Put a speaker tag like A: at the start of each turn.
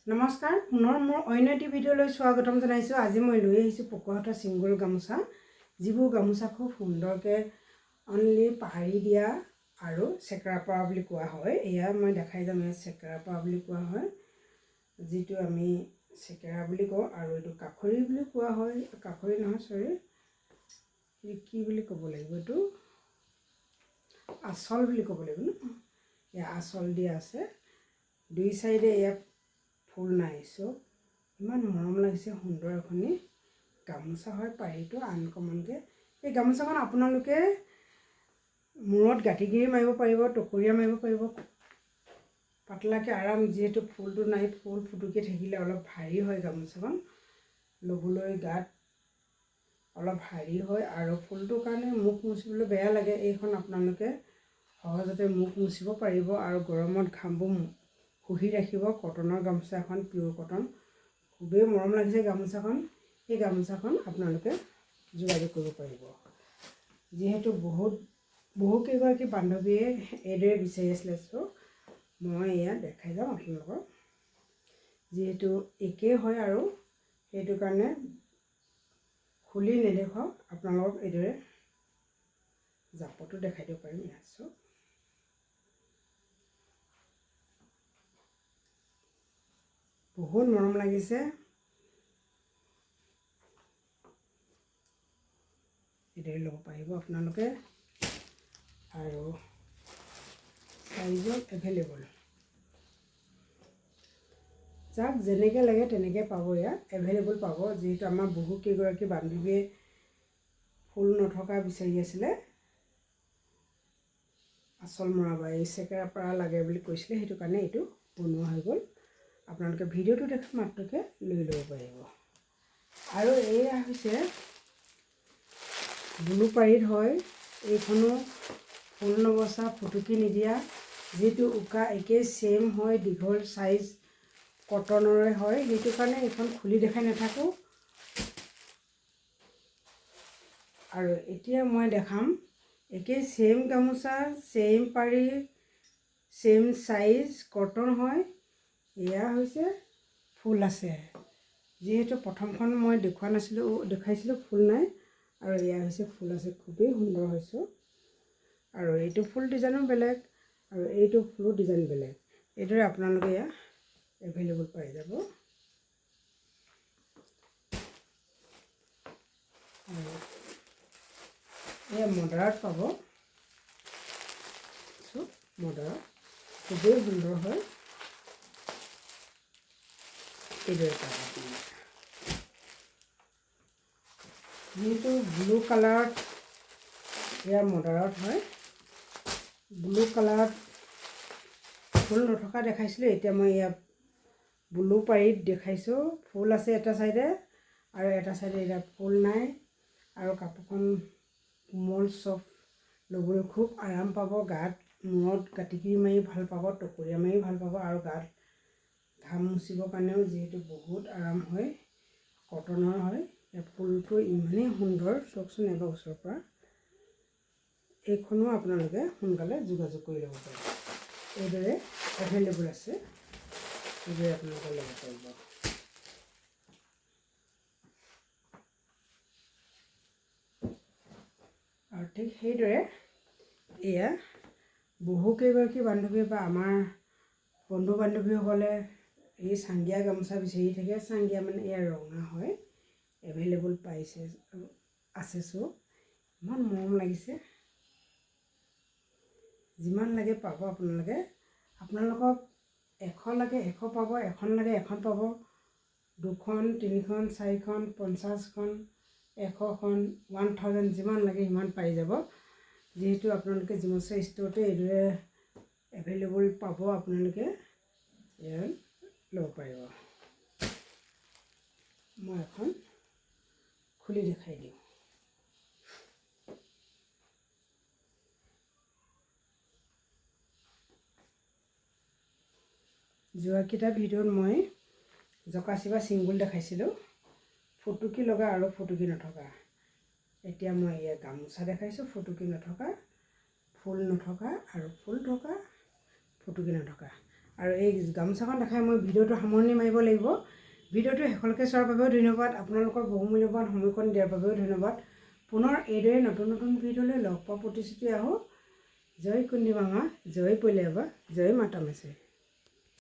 A: নমস্কাৰ, পুনৰ মোৰ অন্য এটি ভিডিঅ'লৈ স্বাগতম জনাইছোঁ। আজি মই লৈ আহিছোঁ পকোৱাহাতৰ ছিংগল গামোচা, যিবোৰ গামোচা খুব সুন্দৰকৈ অনলি পাহাৰি দিয়া আৰু চেকেৰা পৰা বুলি কোৱা হয়। এয়া মই দেখাই যাম, এয়া চেকেৰা পৰা বুলি কোৱা হয়, যিটো আমি চেকেৰা বুলি কওঁ, আৰু এইটো কাখৰি বুলি কোৱা হয়। কাখৰি নহয়, চৰি, কি বুলি ক'ব লাগিব, এইটো আচল বুলি ক'ব লাগিব ন। এয়া আচল দিয়া আছে, দুই চাইডে এয়া ফুল নাই। চব ইমান মৰম লাগিছে, সুন্দৰ এখনি গামোচা হয়। পাৰিটো আনকমনকৈ এই গামোচাখন আপোনালোকে মূৰত গাঁঠিগিৰি মাৰিব পাৰিব, টকৰীয়া মাৰিব পাৰিব, পাতলাকৈ আৰাম। যিহেতু ফুলটো নাই, ফুল ফুটুকি থাকিলে অলপ ভাৰী হয় গামোচাখন, ল'বলৈ গাত অলপ ভাৰী হয়, আৰু ফুলটোৰ কাৰণে মুখ মুচিবলৈ বেয়া লাগে। এইখন আপোনালোকে সহজতে মুখ মুচিব পাৰিব, আৰু গৰমত ঘামবোৰ শুহি ৰাখিব। কটনৰ গামোচা এখন, পিয়'ৰ কটন, খুবেই মৰম লাগিছে গামোচাখন। এই গামোচাখন আপোনালোকে যোগাযোগ কৰিব পাৰিব। যিহেতু বহুকেইগৰাকী বান্ধৱীয়ে এইদৰে বিচাৰি আছিলে, চ' মই এয়া দেখাই যাম আপোনালোকক। যিহেতু একেই হয়, আৰু সেইটো কাৰণে খুলি নেদেখাওঁ, আপোনালোকক এইদৰে জাপতো দেখাই দিব পাৰিম। ইয়াত চব বহুত মৰম লাগিছে। এইদৰে ল'ব পাৰিব আপোনালোকে, আৰু চাইজত এভেইলেবল, যাক যেনেকৈ লাগে তেনেকৈ পাব। ইয়াত এভেইলেবল পাব। যিহেতু আমাৰ বহুকেইগৰাকী বান্ধৱীয়ে ফুল নথকা বিচাৰি আছিলে, আচল মৰা বা এই চেকেৰা পৰা লাগে বুলি কৈছিলে, সেইটো কাৰণে এইটো বনোৱা হৈ গ'ল। আপোনালোকে ভিডিঅ'টো দেখি মাত্ৰকে লৈ ল'ব পাৰিব। আৰু এয়া হৈছে ব্লু পাৰিত হয়। এইখনো ফুল নবচা, ফুটুকি নিদিয়া, যিটো উকা একেই ছেইম হয়, দীঘল চাইজ কটনৰে হয়, সেইটো কাৰণে এইখন খুলি দেখাই নাথাকোঁ। আৰু এতিয়া মই দেখাম একেই ছেইম গামোচা, ছেইম পাৰি, ছেইম চাইজ, কটন হয়। এয়া হৈছে ফুল আছে। যিহেতু প্ৰথমখন মই দেখাইছিলোঁ ফুল নাই, আৰু এয়া হৈছে ফুল আছে। খুবেই সুন্দৰ হৈছে, আৰু এইটো ফুল ডিজাইনো বেলেগ, আৰু এইটো ফুলো ডিজাইন বেলেগ। এইদৰে আপোনালোকে এয়া এভেইলেবল পাই যাব। আৰু এয়া মডাৰত পাব, চব মডাৰত, খুবেই সুন্দৰ হয়। এইদৰে পাব আপোনালোকে। যিহেতু ব্লু কালাৰত, এয়া মডাৰত হয়। ব্লু কালাৰত ফুল নথকা দেখাইছিলোঁ, এতিয়া মই এয়া ব্লু পাৰিত দেখাইছোঁ। ফুল আছে এটা চাইডে, আৰু এটা চাইডে এতিয়া ফুল নাই, আৰু কাপোৰখন কোমল চফ্ট, ল'বলৈ খুব আৰাম পাব। গাত মূৰত গাঁঠিকিৰি মাৰি ভাল পাব, টকৰীয়া মাৰি ভাল পাব, আৰু গাত ঘাম মুচিবৰ কাৰণেও যিহেতু বহুত আৰাম হয়, কটনৰ হয়। ফুলটো ইমানেই সুন্দৰ, চাওকচোন এবাৰ ওচৰৰ পৰা। এইখনো আপোনালোকে সোনকালে যোগাযোগ কৰি ল'ব পাৰিব। এইদৰে এভেইলেবল আছে, এইদৰে আপোনালোকে ল'ব পাৰিব। আৰু ঠিক সেইদৰে এয়া বহুকেইগৰাকী বান্ধৱী বা আমাৰ বন্ধু বান্ধৱীসকলে এই চাংগীয়া গামোচা বিচাৰি থাকে। চাংগীয়া মানে এয়া ৰঙা হয়, এভেইলেবল পাইছে, আছে। চব ইমান মৰম লাগিছে, যিমান লাগে পাব আপোনালোকে। আপোনালোকক 100 লাগে 100 পাব, এখন লাগে এখন পাব, 2খন 3খন 4খন 50খন 100খন 1000 যিমান লাগে সিমান পাই যাব। যিহেতু আপোনালোকে জিমচা ষ্ট'ৰতে এইদৰে এভেইলেবল পাব, আপোনালোকে ইয়াত ল'ব পাৰিব। মই এখন খুলি দেখাই দিওঁ। যোৱাকেইটা ভিডিঅ'ত মই জকাচিপা ছিংগুল দেখাইছিলোঁ, ফুটুকি লগা আৰু ফুটুকি নথকা। এতিয়া মই এয়া গামোচা দেখাইছোঁ, ফুটুকি নথকা, ফুল নথকা, আৰু ফুল থকা, ফুটুকি নথকা। আৰু এই গামোচাখন দেখাই মই ভিডিঅ'টো সামৰণি মাৰিব লাগিব। ভিডিঅ'টো শেষলৈকে চোৱাৰ বাবেও ধন্যবাদ। আপোনালোকৰ বহুমূল্যৱান সময়কণ দিয়াৰ বাবেও ধন্যবাদ। পুনৰ এইদৰে নতুন নতুন ভিডিঅ'লৈ লগ পোৱা প্ৰতিশ্ৰুতি আহোঁ। জয় কুন্দি মামা, জয় পলিয়াবা, জয় মাতা মেছে।